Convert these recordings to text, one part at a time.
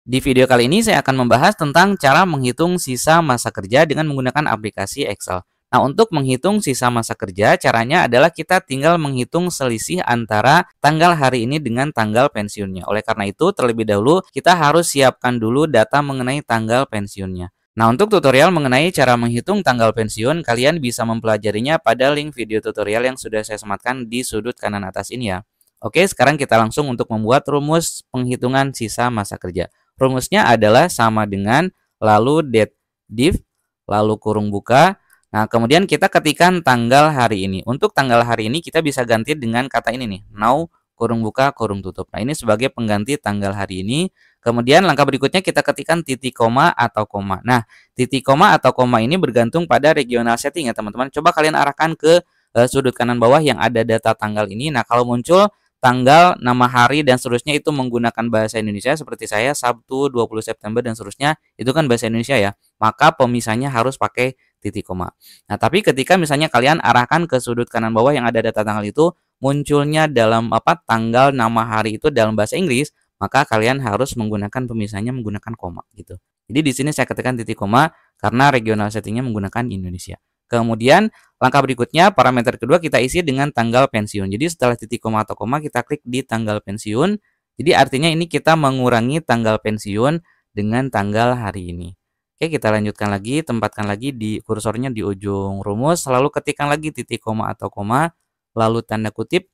Di video kali ini saya akan membahas tentang cara menghitung sisa masa kerja dengan menggunakan aplikasi Excel. Nah, untuk menghitung sisa masa kerja, caranya adalah kita tinggal menghitung selisih antara tanggal hari ini dengan tanggal pensiunnya. Oleh karena itu, terlebih dahulu kita harus siapkan dulu data mengenai tanggal pensiunnya. Nah, untuk tutorial mengenai cara menghitung tanggal pensiun, kalian bisa mempelajarinya pada link video tutorial yang sudah saya sematkan di sudut kanan atas ini ya. Oke, sekarang kita langsung untuk membuat rumus penghitungan sisa masa kerja. Rumusnya adalah sama dengan lalu date div, lalu kurung buka. Nah, kemudian kita ketikkan tanggal hari ini. Untuk tanggal hari ini kita bisa ganti dengan kata ini nih, now kurung buka kurung tutup. Nah, ini sebagai pengganti tanggal hari ini. Kemudian langkah berikutnya kita ketikkan titik koma atau koma. Nah, titik koma atau koma ini bergantung pada regional setting ya teman-teman. Coba kalian arahkan ke sudut kanan bawah yang ada data tanggal ini. Nah, kalau muncul tanggal, nama hari, dan seterusnya itu menggunakan bahasa Indonesia seperti saya Sabtu 20 September dan seterusnya itu kan bahasa Indonesia ya, maka pemisahnya harus pakai titik koma. Nah, tapi ketika misalnya kalian arahkan ke sudut kanan bawah yang ada data tanggal itu munculnya dalam tanggal, nama hari itu dalam bahasa Inggris, maka kalian harus menggunakan pemisahnya menggunakan koma gitu. Jadi di sini saya ketikkan titik koma karena regional settingnya menggunakan Indonesia. Kemudian langkah berikutnya parameter kedua kita isi dengan tanggal pensiun. Jadi setelah titik koma atau koma kita klik di tanggal pensiun. Jadi artinya ini kita mengurangi tanggal pensiun dengan tanggal hari ini. Oke, kita lanjutkan lagi, tempatkan lagi di kursornya di ujung rumus, lalu ketikkan lagi titik koma atau koma, lalu tanda kutip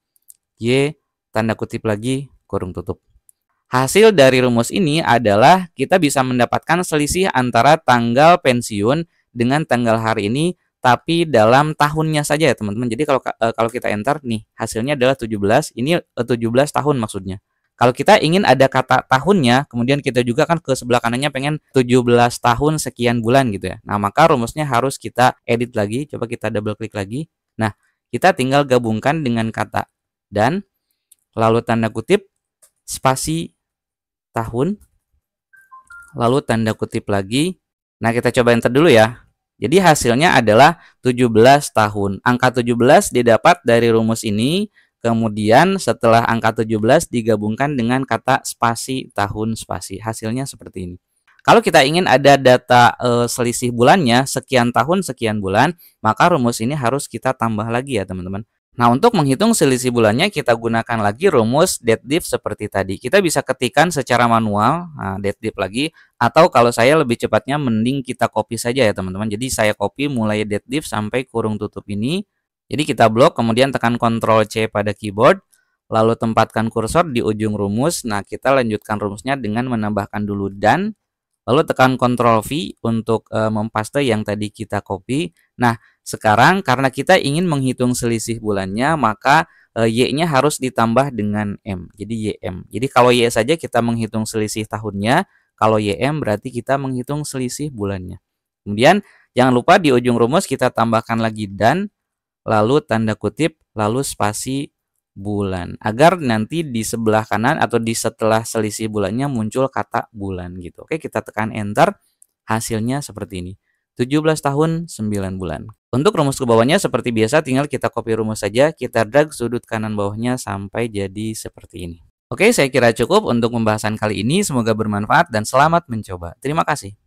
Y, tanda kutip lagi kurung tutup. Hasil dari rumus ini adalah kita bisa mendapatkan selisih antara tanggal pensiun dengan tanggal hari ini tapi dalam tahunnya saja ya teman-teman. Jadi kalau kita enter nih hasilnya adalah 17, ini 17 tahun maksudnya. Kalau kita ingin ada kata tahunnya, kemudian kita juga kan ke sebelah kanannya pengen 17 tahun sekian bulan gitu ya. Nah, maka rumusnya harus kita edit lagi. Coba kita double klik lagi. Nah, kita tinggal gabungkan dengan kata dan lalu tanda kutip spasi tahun lalu tanda kutip lagi. Nah, kita coba enter dulu ya. Jadi hasilnya adalah 17 tahun. Angka 17 didapat dari rumus ini. Kemudian setelah angka 17 digabungkan dengan kata spasi tahun spasi. Hasilnya seperti ini. Kalau kita ingin ada data selisih bulannya sekian tahun sekian bulan, maka rumus ini harus kita tambah lagi ya teman-teman. Nah, untuk menghitung selisih bulannya kita gunakan lagi rumus date div seperti tadi. Kita bisa ketikkan secara manual, date div lagi, atau kalau saya lebih cepatnya mending kita copy saja ya teman-teman. Jadi saya copy mulai date div sampai kurung tutup ini. Jadi kita blok, kemudian tekan Ctrl C pada keyboard, lalu tempatkan kursor di ujung rumus. Nah, kita lanjutkan rumusnya dengan menambahkan dulu dan, lalu tekan Ctrl V untuk mempaste yang tadi kita copy. Nah, sekarang karena kita ingin menghitung selisih bulannya, maka Y-nya harus ditambah dengan M. Jadi YM. Jadi kalau Y saja kita menghitung selisih tahunnya, kalau YM berarti kita menghitung selisih bulannya. Kemudian jangan lupa di ujung rumus kita tambahkan lagi dan, lalu tanda kutip, lalu spasi bulan. Agar nanti di sebelah kanan atau di setelah selisih bulannya muncul kata bulan gitu. Oke, kita tekan enter. Hasilnya seperti ini. 17 tahun 9 bulan. Untuk rumus ke bawahnya seperti biasa tinggal kita copy rumus saja, kita drag sudut kanan bawahnya sampai jadi seperti ini. Oke, saya kira cukup untuk pembahasan kali ini. Semoga bermanfaat dan selamat mencoba. Terima kasih.